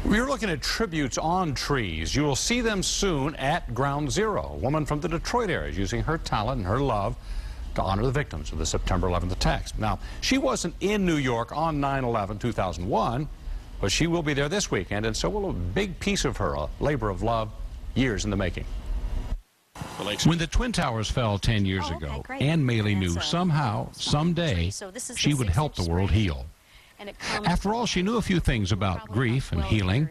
We're looking at tributes on trees. You will see them soon at Ground Zero. A woman from the Detroit area is using her talent and her love to honor the victims of the September 11th attacks. Now, she wasn't in New York on 9/11/2001, but she will be there this weekend, and so will a big piece of her, a labor of love, years in the making. When the Twin Towers fell 10 years ago, Ann Maley knew somehow, someday, she would help the world heal. After all, she knew a few things about grief and healing.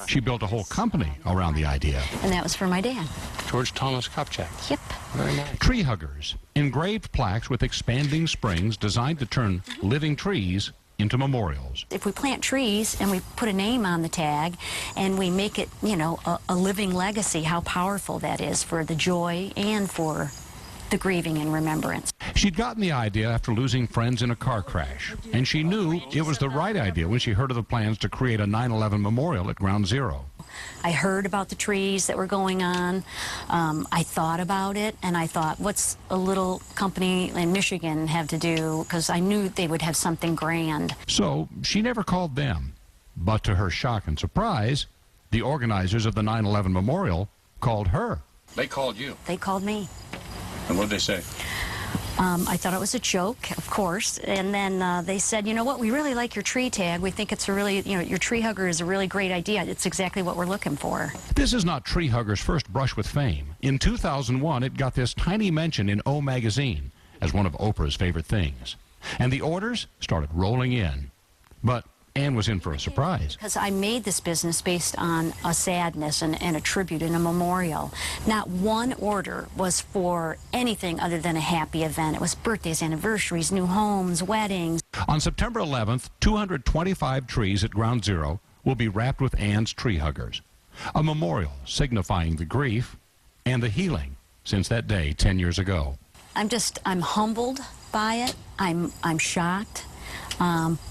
She built a whole company around the idea. And that was for my dad. George Thomas Kopchak. Yep. Very nice. Tree huggers, engraved plaques with expanding springs designed to turn living trees into memorials. If we plant trees and we put a name on the tag and we make it, you know, a living legacy, how powerful that is for the joy and for the grieving and remembrance. She'd gotten the idea after losing friends in a car crash, and she knew it was the right idea when she heard of the plans to create a 9/11 memorial at Ground Zero. I heard about the trees that were going on. I thought about it, and I thought, what's a little company in Michigan have to do? Because I knew they would have something grand. So she never called them. But to her shock and surprise, the organizers of the 9/11 memorial called her. They called you. They called me. And what did they say? I thought it was a joke, of course, and then they said, you know what, we really like your tree tag. We think it's a really, you know, your tree hugger is a really great idea. It's exactly what we're looking for. This is not Tree Hugger's first brush with fame. In 2001, it got this tiny mention in O magazine as one of Oprah's favorite things. And the orders started rolling in. But Ann was in for a surprise. Because I made this business based on a sadness and a tribute and a memorial. Not one order was for anything other than a happy event. It was birthdays, anniversaries, new homes, weddings. On September 11th, 225 trees at Ground Zero will be wrapped with Ann's tree huggers. A memorial signifying the grief and the healing since that day 10 years ago. I'm humbled by it. I'm shocked.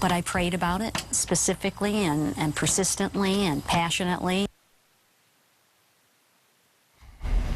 But I prayed about it specifically and persistently and passionately.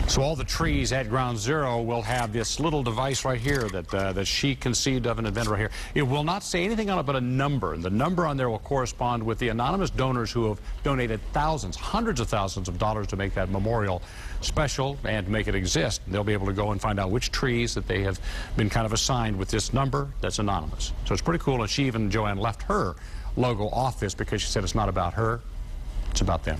So all the trees at Ground Zero will have this little device right here that she conceived of and invented right here. It will not say anything on it but a number, and the number on there will correspond with the anonymous donors who have donated thousands, hundreds of thousands of dollars to make that memorial special and to make it exist. They'll be able to go and find out which trees that they have been kind of assigned with this number that's anonymous. So it's pretty cool, and she even, Joanne, left her logo off this because she said it's not about her, it's about them.